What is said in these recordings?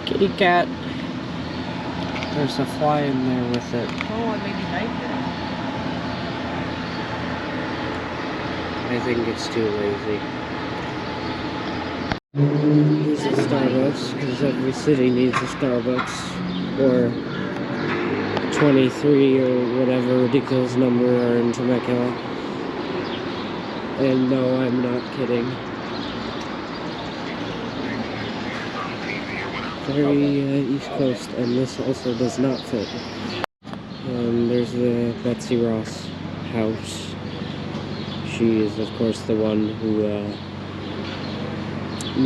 Kitty cat. There's a fly in there with it. Oh, I maybe knifed it. I think it's too lazy. Here's a Starbucks, because every city needs a Starbucks. Or 23 or whatever ridiculous number are in Temecula. And no, I'm not kidding. Very East Coast, and this also does not fit. And there's the Betsy Ross house. She is, of course, the one who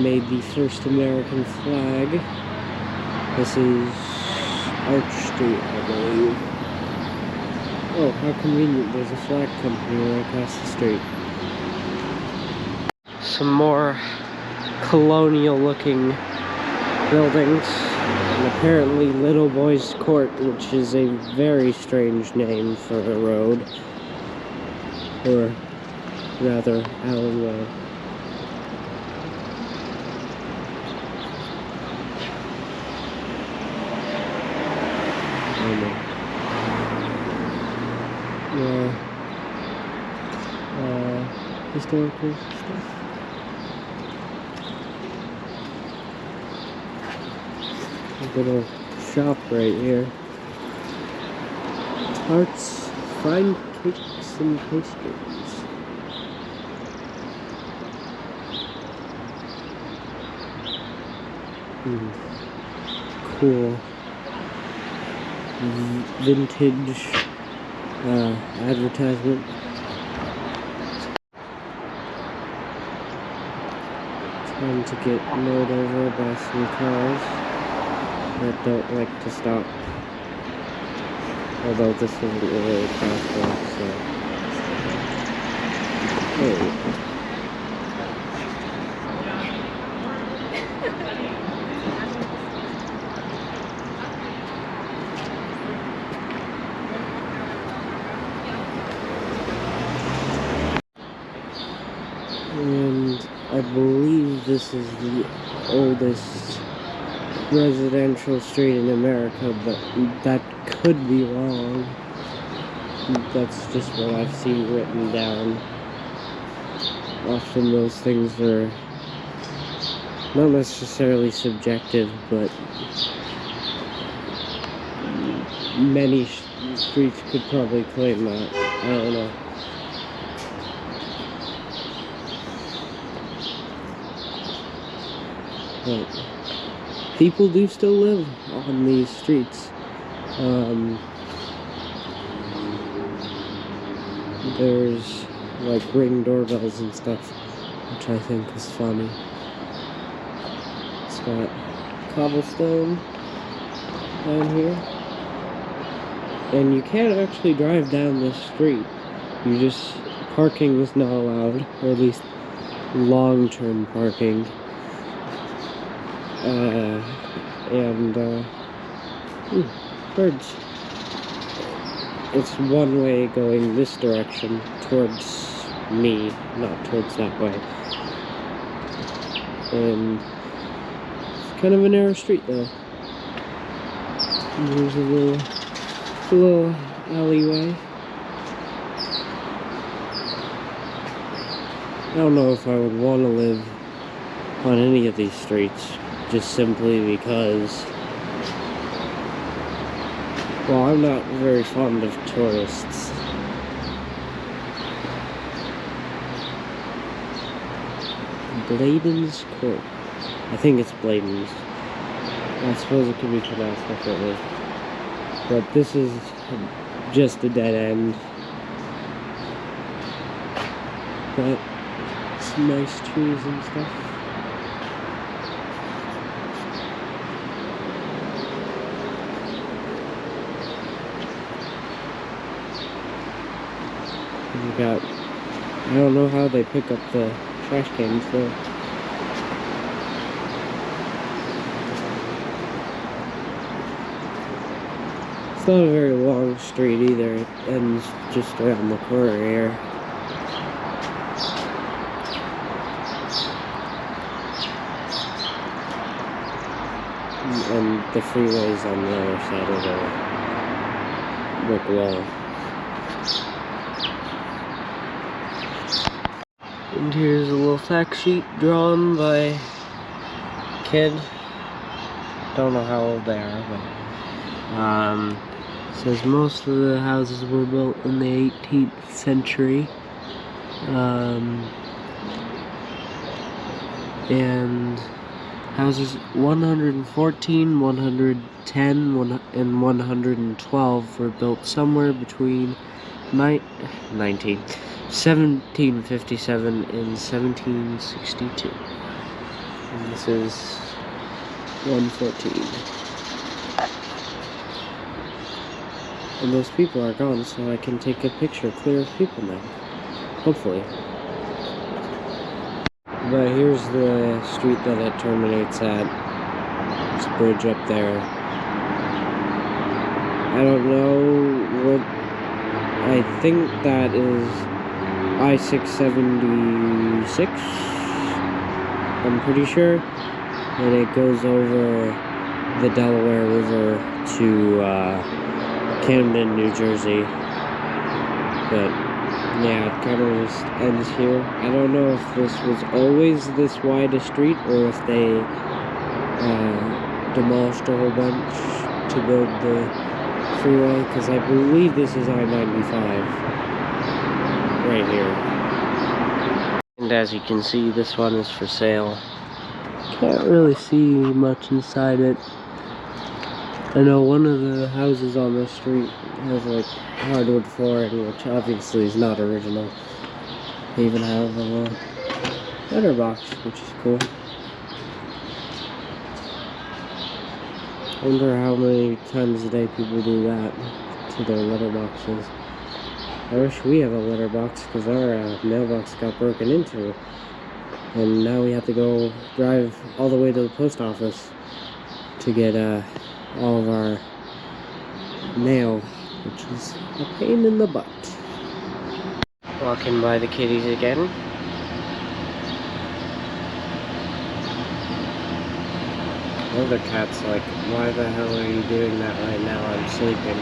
made the first American flag. This is Arch Street, I believe. Oh, how convenient. There's a flag company right across the street. Some more colonial-looking buildings. And apparently Little Boys Court, which is a very strange name for a road. Or rather, alleyway. Historical stuff. A little shop right here. Tarts, fine cakes and pastries. Cool. Vintage advertisement. Time to get mowed over by some cars that don't like to stop. Although this isn't really a crosswalk, so. Oh. And I believe this is the oldest residential street in America, but that could be wrong. That's just what I've seen written down. Often those things are not necessarily subjective, but many streets could probably claim that. I don't know. But people do still live on these streets. There's like Ring doorbells and stuff, which I think is funny. It's got cobblestone down here. And you can't actually drive down this street. Parking is not allowed, or at least long-term parking. Birds. It's one way going this direction towards me, not towards that way. And it's kind of a narrow street though. And there's a little alleyway. I don't know if I would want to live on any of these streets, just simply because, well, I'm not very fond of tourists. Bladen's Court. I think it's Bladen's. I suppose it could be pronounced differently. But this is just a dead end. But some nice trees and stuff. You got, I don't know how they pick up the trash cans though. It's not a very long street either, it ends just around the corner here. And the freeway's on the other side of the brick wall. And here's a little fact sheet drawn by a kid. Don't know how old they are, but it says most of the houses were built in the 18th century. And houses 114, 110, and 112 were built somewhere between 1757 and 1762. And this is 114. And those people are gone, so I can take a picture clear of people now. Hopefully. But here's the street that it terminates at. This bridge up there. I don't know what... I think that is I-676. I'm pretty sure. And it goes over the Delaware River to Camden, New Jersey. But yeah, it kind of just ends here. I don't know if this was always this wide a street or if they demolished a whole bunch to build the freeway, because I believe this is I-95 right here. And as you can see, this one is for sale. Can't really see much inside it. I know one of the houses on this street has like hardwood flooring, which obviously is not original. They even have a letterbox, which is cool. I wonder how many times a day people do that to their letterboxes. I wish we have a letterbox, because our mailbox got broken into. And now we have to go drive all the way to the post office to get all of our mail, which is a pain in the butt. Walking by the kitties again. The other cat's like, why the hell are you doing that right now? I'm sleeping.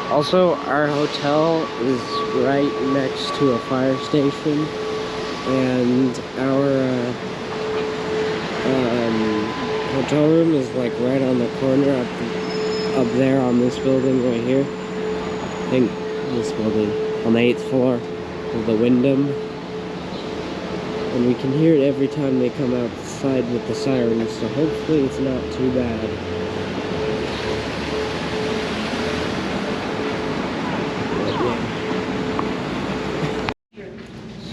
Also, our hotel is right next to a fire station, and our hotel room is like right on the corner up there on this building right here. I think this building on the 8th floor of the Wyndham. And we can hear it every time they come outside with the sirens, so hopefully it's not too bad.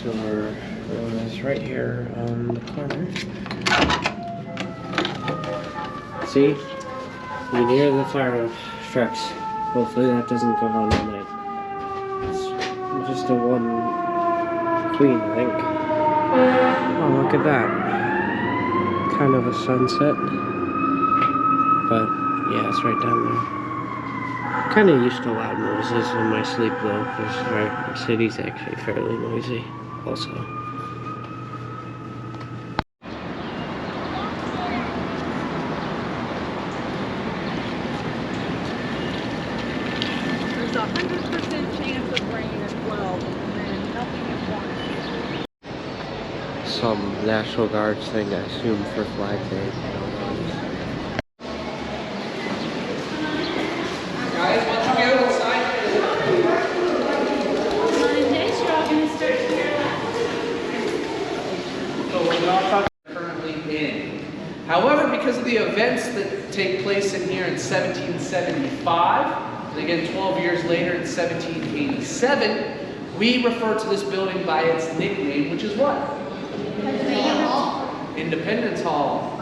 So our room is right here on the corner. See? You can hear the fire trucks. Hopefully that doesn't go on all night. It's just a one queen, I think. Oh, look at that. Kind of a sunset. But yeah, it's right down there. Kind of used to loud noises in my sleep though, because our city's actually fairly noisy also. There's a 100% chance of rain at 12, and then nothing at 1. Some National Guards thing, I assume, for Flag Day. However, because of the events that take place in here in 1775, and again 12 years later in 1787, we refer to this building by its nickname, which is what? Independence Hall.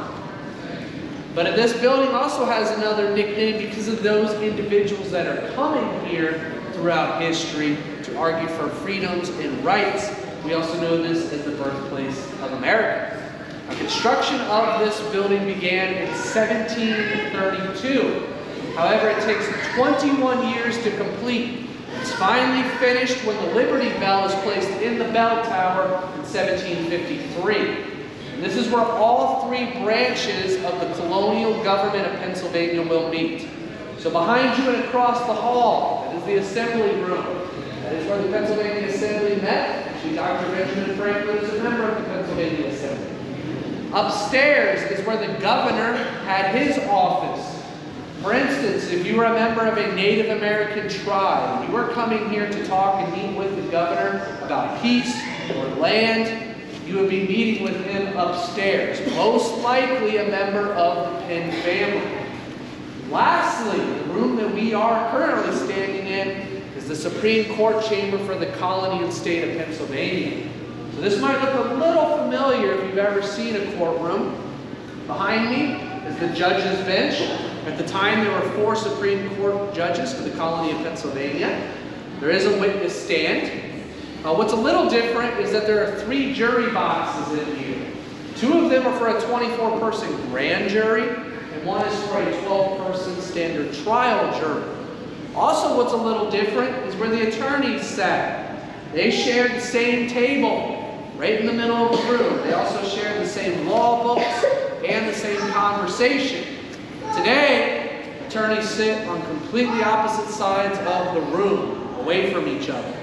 But this building also has another nickname because of those individuals that are coming here throughout history to argue for freedoms and rights. We also know this as the birthplace of America. Construction of this building began in 1732. However, it takes 21 years to complete. It's finally finished when the Liberty Bell is placed in the bell tower in 1753. And this is where all three branches of the colonial government of Pennsylvania will meet. So behind you and across the hall, that is the assembly room. That is where the Pennsylvania Assembly met. Actually, Dr. Benjamin Franklin is a member of the Pennsylvania Assembly. Upstairs is where the governor had his office. For instance, if you were a member of a Native American tribe, and you were coming here to talk and meet with the governor about peace or land, you would be meeting with him upstairs, most likely a member of the Penn family. Lastly, the room that we are currently standing in is the Supreme Court chamber for the colony and state of Pennsylvania. So this might look a little familiar if you've ever seen a courtroom. Behind me is the judge's bench. At the time, there were 4 Supreme Court judges for the colony of Pennsylvania. There is a witness stand. What's a little different is that there are 3 jury boxes in here. 2 of them are for a 24-person grand jury, and 1 is for a 12-person standard trial jury. Also, what's a little different is where the attorneys sat. They shared the same table right in the middle of the room. They also shared the same law books and the same conversation. Today, attorneys sit on completely opposite sides of the room, away from each other.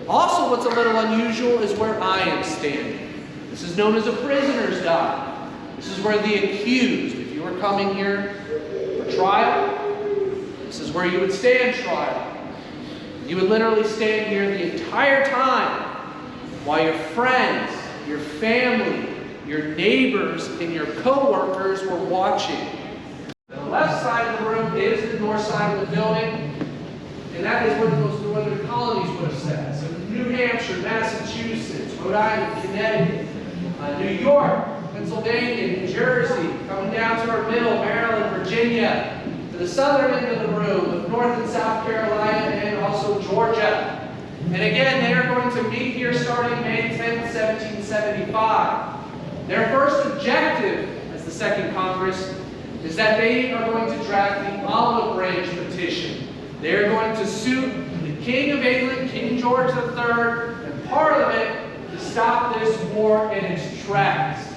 Also, what's a little unusual is where I am standing. This is known as a prisoner's dock. This is where the accused, if you were coming here for trial, this is where you would stand trial. You would literally stand here the entire time while your friends, your family, your neighbors, and your co-workers were watching. The left side of the room is the north side of the building, and that is where the most northern colonies would have sat. So New Hampshire, Massachusetts, Rhode Island, Connecticut, New York, Pennsylvania, New Jersey, coming down to our middle, Maryland, Virginia, to the southern end of the room, with North and South Carolina, and also Georgia. And again, they are going to meet here starting May 10, 1775. Their first objective, as the Second Congress, is that they are going to draft the Olive Branch Petition. They are going to sue the King of England, King George III, and Parliament to stop this war in its tracks.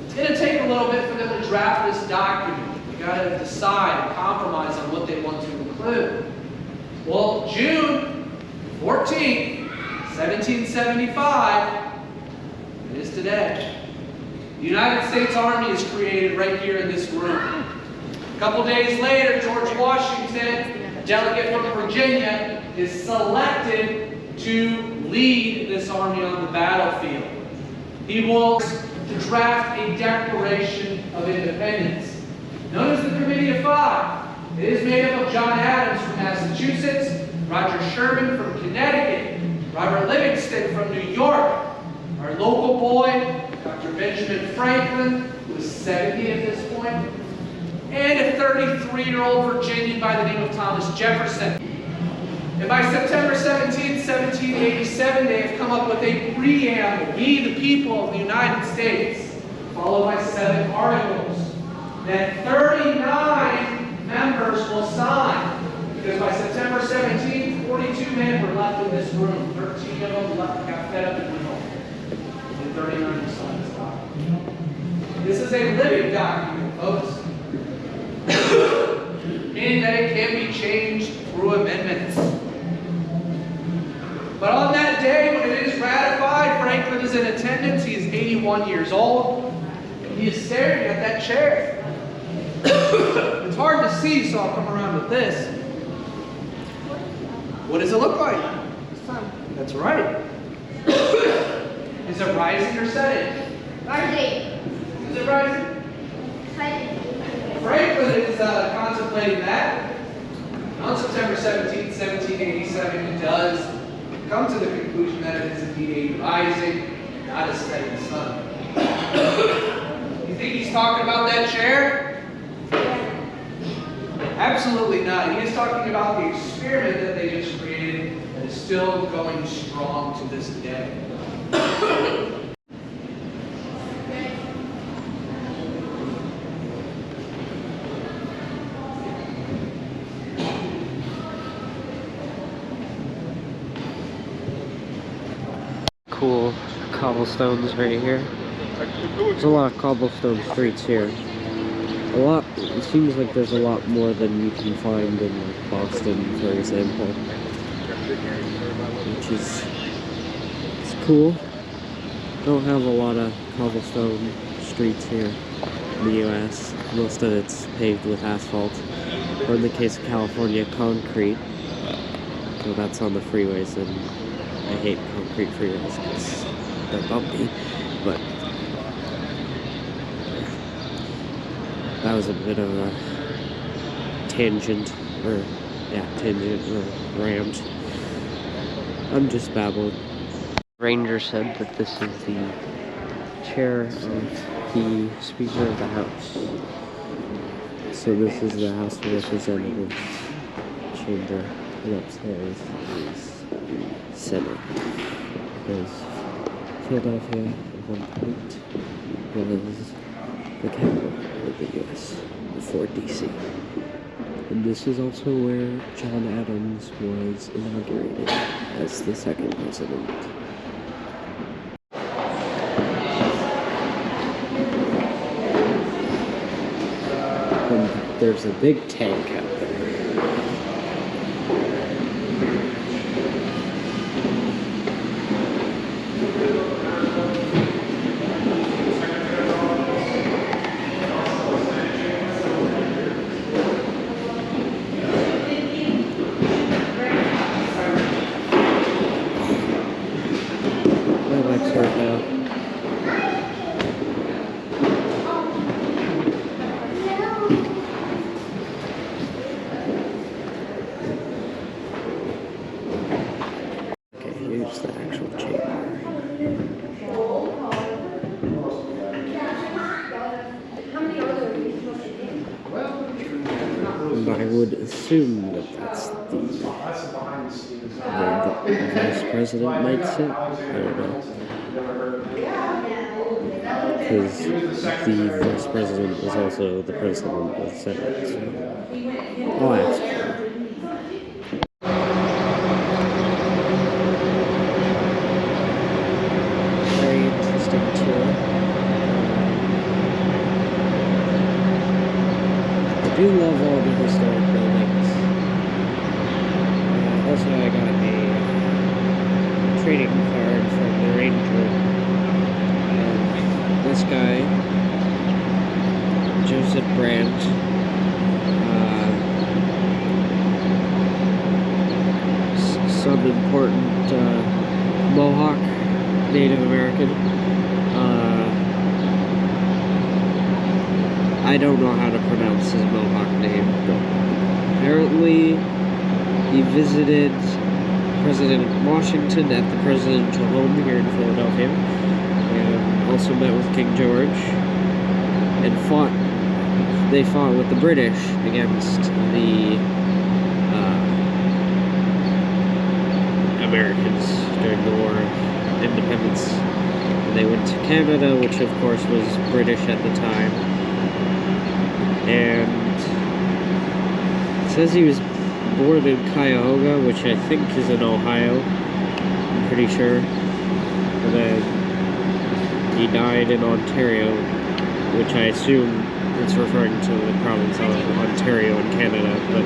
It's going to take a little bit for them to draft this document. You've got to decide and compromise on what they want to include. Well, June 14th, 1775, it is today. The United States Army is created right here in this room. A couple days later, George Washington, a delegate from Virginia, is selected to lead this army on the battlefield. He will draft a Declaration of Independence, known as the Committee of Five. It is made up of John Adams from Massachusetts, Roger Sherman from Connecticut, Robert Livingston from New York, our local boy, Dr. Benjamin Franklin, who is 70 at this point, and a 33-year-old Virginian by the name of Thomas Jefferson. And by September 17, 1787, they have come up with a preamble, "We the people of the United States," followed by 7 articles that 39 members will sign. Because by September 17, 42 men were left in this room. 13 of them got fed up and went home. And 39 signed this document. This is a living document, folks. Meaning that it can be changed through amendments. But on that day, when it is ratified, Franklin is in attendance. He is 81 years old. He is staring at that chair. It's hard to see, so I'll come around with this. What does it look like? That's right. Is it rising or setting? Rising. Is it rising? Franklin is contemplating that. On September 17, 1787, he does come to the conclusion that it is indeed a rising, not a setting sun. You think he's talking about that chair? Absolutely not. He is talking about the experiment that they just created that is still going strong to this day. cool cobblestones right here. There's a lot of cobblestone streets here. It seems like there's a lot more than you can find in like Boston, for example. Which is, it's cool. Don't have a lot of cobblestone streets here in the US. Most of it's paved with asphalt, or in the case of California, concrete. So that's on the freeways, and I hate concrete freeways because they're bumpy. But that was a bit of a tangent, or rant. I'm just babbling. Ranger said that this is the chair of the Speaker of the House. So this is the House of Representatives chamber, and upstairs is the Senate. Because Philadelphia, at one point, was the capital of the U.S. before D.C. And this is also where John Adams was inaugurated as the second president. And there's a big tank out there. Here's the actual chamber. And I would assume that that's where the vice president might sit. I don't know. Because the vice president is also the president of the Senate. So I'll ask her. I do love all the historic buildings. Also, I got a trading card from the Ranger. This guy, Joseph Brandt, some important Mohawk Native American. I don't know how to pronounce his Mohawk name, but apparently he visited President Washington at the presidential home here in Philadelphia, and also met with King George, and they fought with the British against the Americans during the War of Independence. And they went to Canada, which of course was British at the time. And it says he was born in Cuyahoga, which I think is in Ohio, I'm pretty sure. And then he died in Ontario, which I assume it's referring to the province of Ontario in Canada, but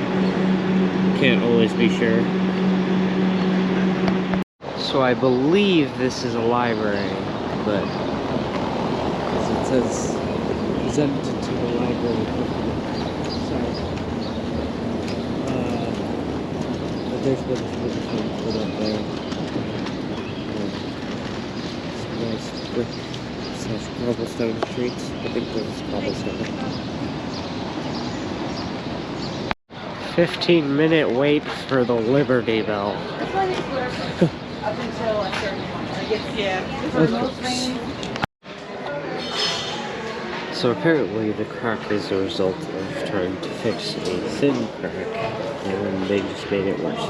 can't always be sure. So I believe this is a library, but it says presented to the library. But there's been a thing put up there. Some nice brick / cobblestone streets. I think there's cobblestone. 15-minute wait for the Liberty Bell. That's why they clear up until a certain point. Like it's, for most trains. So apparently the crack is a result of trying to fix a thin crack, and they just made it worse.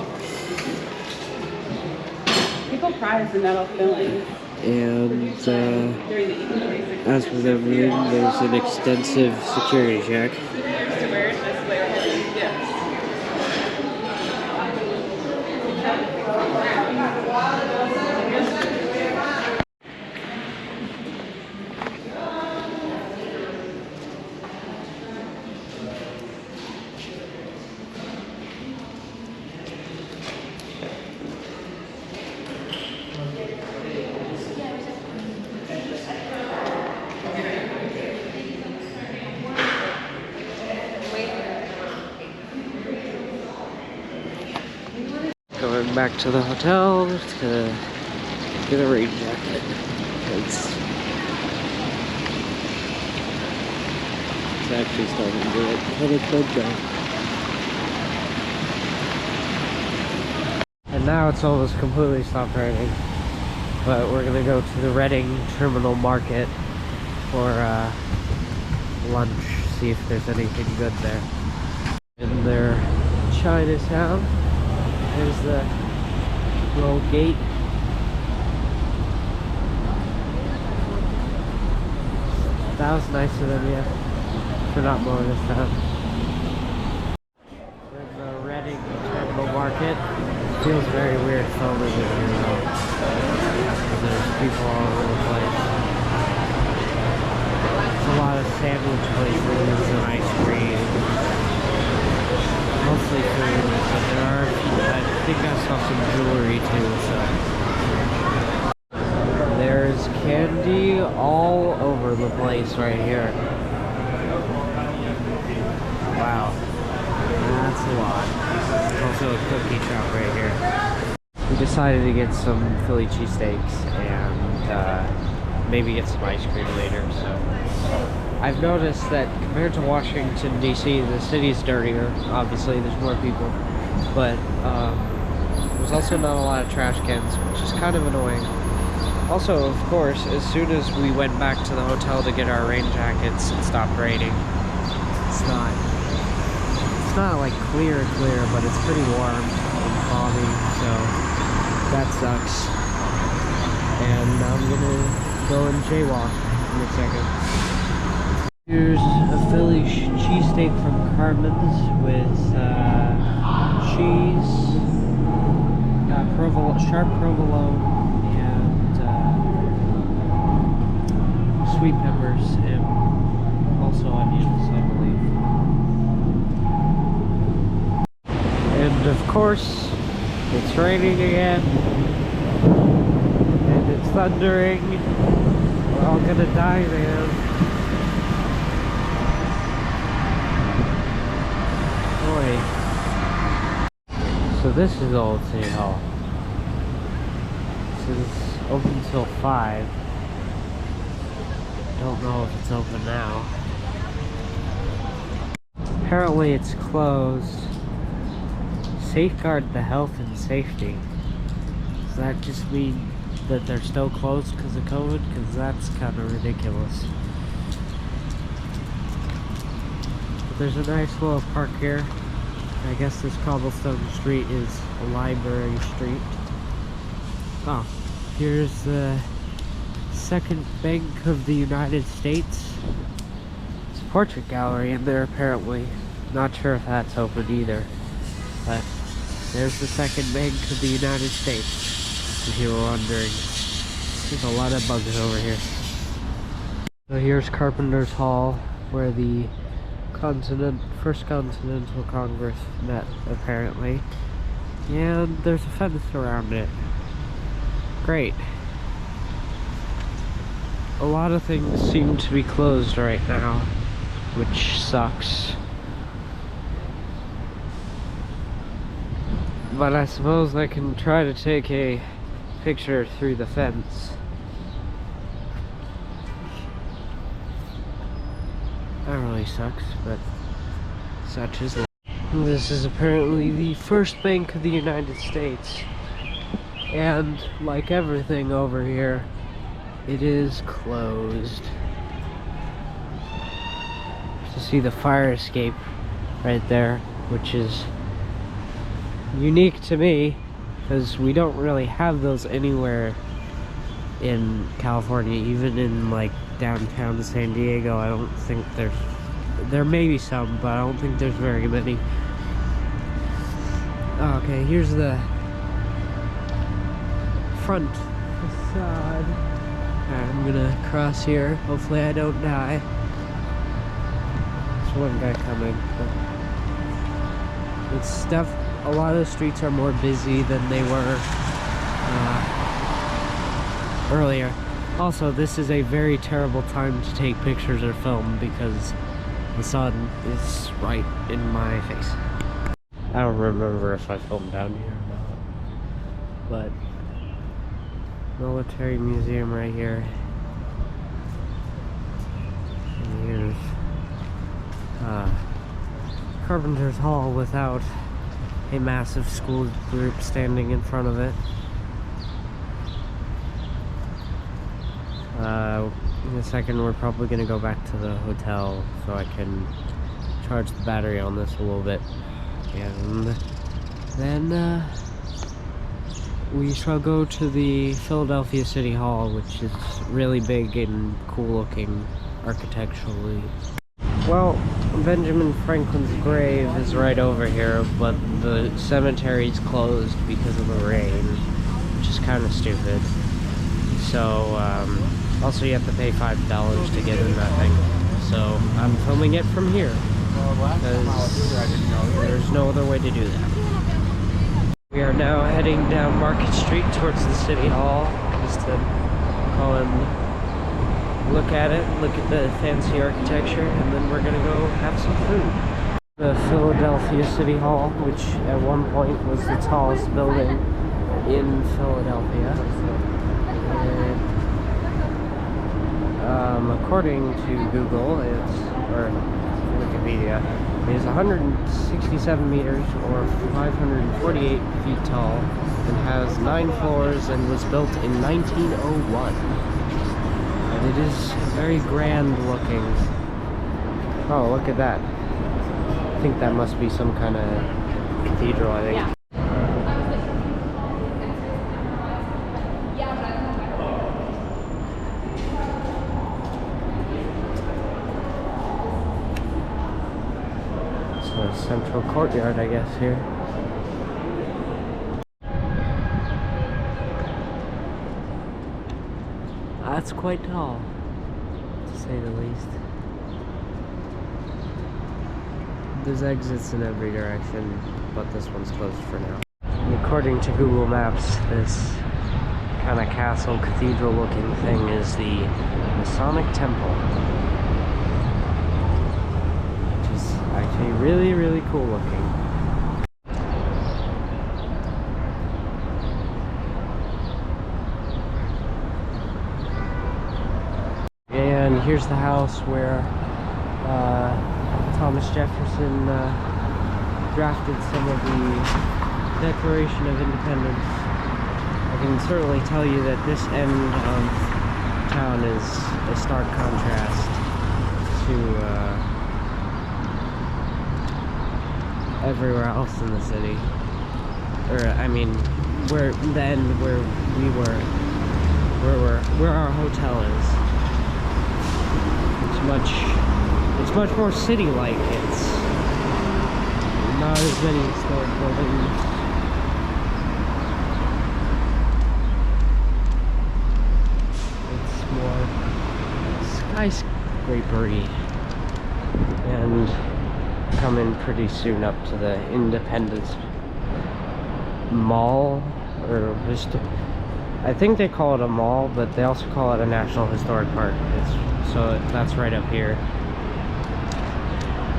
People prize the metal fillings. And as with everything, there's an extensive security check. going back to the hotel to get a rain jacket. It's actually starting to get really cold now. And now it's almost completely stopped raining. But we're gonna go to the Reading Terminal Market for lunch, see if there's anything good there. In their Chinatown, there's the little gate. That was nice of them, yeah, for not mowing us down. In the Reading Terminal Market, feels very weird filming it here though. There's people all over the place. There's a lot of sandwich places and ice cream. Mostly food, but there are, I think I saw some jewelry too, so. There's candy all over the place right here. Wow, that's a lot. There's also a cookie shop right here. We decided to get some Philly cheesesteaks and maybe get some ice cream later, so. I've noticed that compared to Washington, D.C., the city's dirtier. Obviously, there's more people. But there's also not a lot of trash cans, which is kind of annoying. Also, of course, as soon as we went back to the hotel to get our rain jackets, it stopped raining. It's not like clear, but it's pretty warm and foggy, so that sucks. And I'm gonna go and jaywalk in a second. Here's a Philly cheesesteak from Carmen's with cheese, sharp provolone, and sweet peppers, and also onions, I believe. And of course, it's raining again, and it's thundering. We're all gonna die, man. So this is Old City Hall. This is open till 5. Don't know if it's open now. Apparently it's closed. Safeguard the health and safety. Does that just mean that they're still closed because of COVID? Because that's kind of ridiculous. But there's a nice little park here. I guess this cobblestone street is a library street. Oh, here's the Second Bank of the United States. It's a portrait gallery in there apparently. Not sure if that's open either. But there's the Second Bank of the United States, if you were wondering. There's a lot of bugs over here. So here's Carpenter's Hall, where the First Continental Congress met, apparently. And there's a fence around it. Great. A lot of things seem to be closed right now, which sucks. But I suppose I can try to take a picture through the fence. That really sucks, but such is life. This is apparently the First Bank of the United States. And like everything over here, it is closed. To see the fire escape right there, which is unique to me, because we don't really have those anywhere in California, even in like downtown San Diego. I don't think there may be some, but I don't think there's very many. Okay, here's the front facade. Alright, I'm gonna cross here. Hopefully I don't die. There's one guy coming. It's stuff. A lot of the streets are more busy than they were earlier. Also, this is a very terrible time to take pictures or film because the sun is right in my face. I don't remember if I filmed down here or not. but military museum right here. And here's Carpenter's Hall without a massive school group standing in front of it. In a second we're probably going to go back to the hotel so I can charge the battery on this a little bit, and then we shall go to the Philadelphia City Hall, which is really big and cool looking architecturally. Well, Benjamin Franklin's grave is right over here, but the cemetery's closed because of the rain, which is kind of stupid. So, also you have to pay $5 to get in that thing. So, I'm filming it from here, because there's no other way to do that. We are now heading down Market Street towards the City Hall, just to call and look at it, look at the fancy architecture, and then we're gonna go have some food. The Philadelphia City Hall, which at one point was the tallest building in Philadelphia. According to Google, or Wikipedia, it is 167 meters or 548 feet tall and has 9 floors and was built in 1901. And it is very grand looking. Oh, look at that. I think that must be some kind of cathedral, I think. Yeah. Central courtyard, I guess, here. That's quite tall, to say the least. There's exits in every direction, but this one's closed for now. And according to Google Maps, this kind of castle cathedral looking thing is the Masonic Temple. Actually really, really cool looking. And here's the house where Thomas Jefferson drafted some of the Declaration of Independence. I can certainly tell you that this end of town is a stark contrast to everywhere else in the city, or I mean, where the end where we were, where our hotel is. It's much more city-like. It's not as many historic buildings. It's more skyscrapery, and coming pretty soon up to the Independence Mall, or just, I think they call it a mall, but they also call it a National Historic Park. So that's right up here.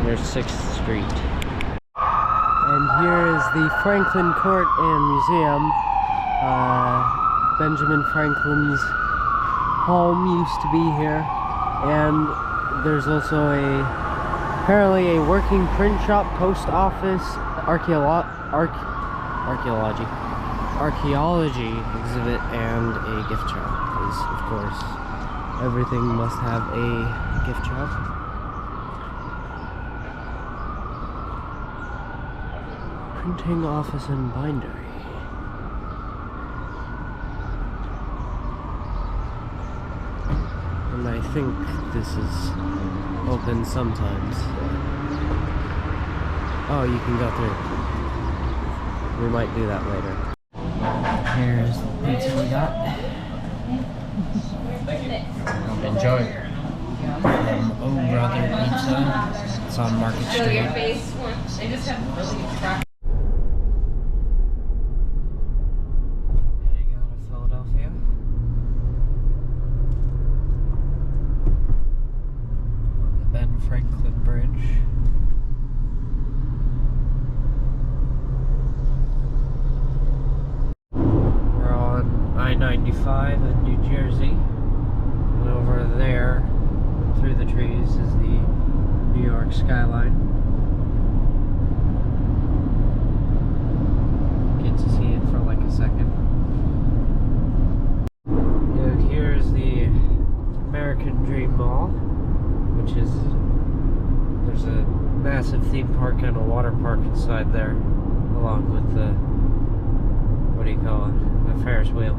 There's 6th Street. And here is the Franklin Court and Museum. Benjamin Franklin's home used to be here, and there's also apparently a working print shop, post office, archaeology exhibit, and a gift shop, because of course everything must have a gift shop. Printing office and bindery. And I think this is open sometimes. Oh, you can go through. We might do that later. Here's the pizza we got. Enjoy. Oh Brother Pizza. It's on Market Street. Show your face once. I just have really track. Heading out of Philadelphia. The Ben Franklin Bridge. 45 in New Jersey. And over there, through the trees, is the New York skyline. Get to see it for like a second. And here's the American Dream Mall, which is, there's a massive theme park and a water park inside there, along with the, what do you call it, the Ferris wheel.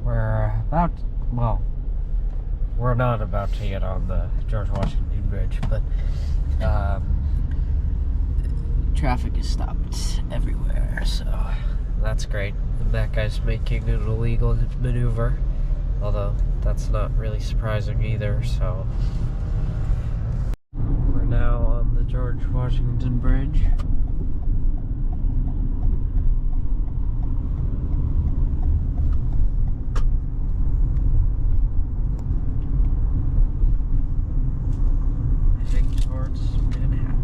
We're about, well, we're not about to get on the George Washington Bridge, but traffic is stopped everywhere, so that's great. And that guy's making an illegal maneuver, although that's not really surprising either, so we're now on the George Washington Bridge. Heading towards Manhattan.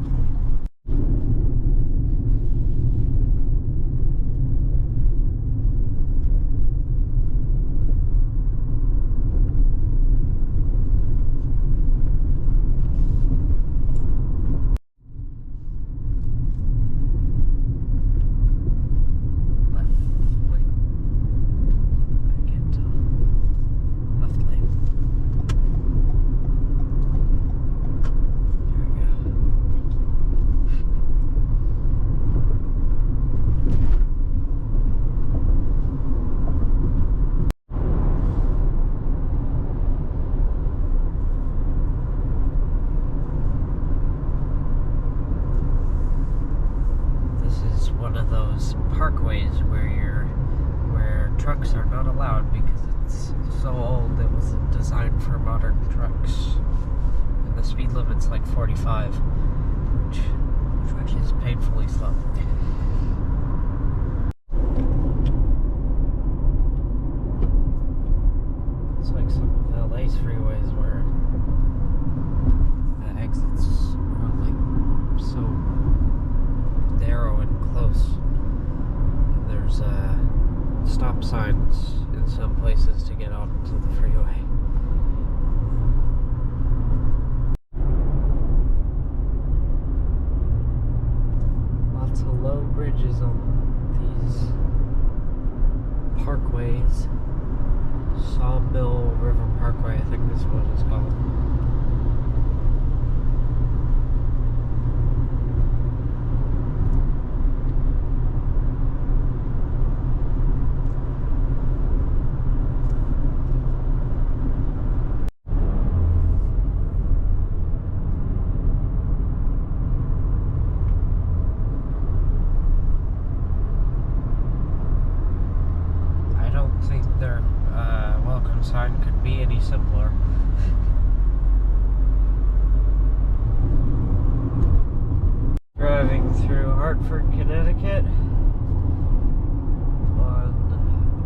One of those parkways where trucks are not allowed because it's so old. It was designed for modern trucks, and the speed limit's like 45, which is painfully slow. It's like some of LA's freeways where the exits are like so narrow and close. And there's stop signs in some places to get onto the freeway. Lots of low bridges on these parkways. Sawmill River Parkway, I think is what it's called. Their welcome sign could be any simpler. Driving through Hartford, Connecticut on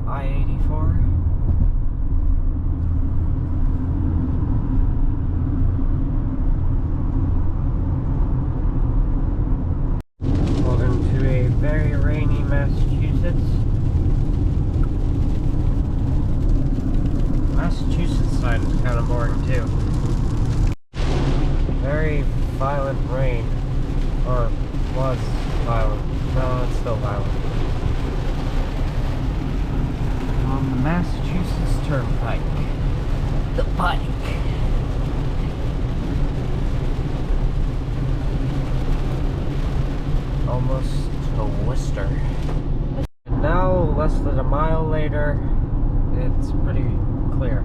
I-84. Welcome to a very rainy Massachusetts. Massachusetts side is kind of boring too. Very violent rain, or was violent. No, it's still violent. On the Massachusetts Turnpike, the Pike. Almost to Worcester. And now, less than a mile later, it's pretty clear.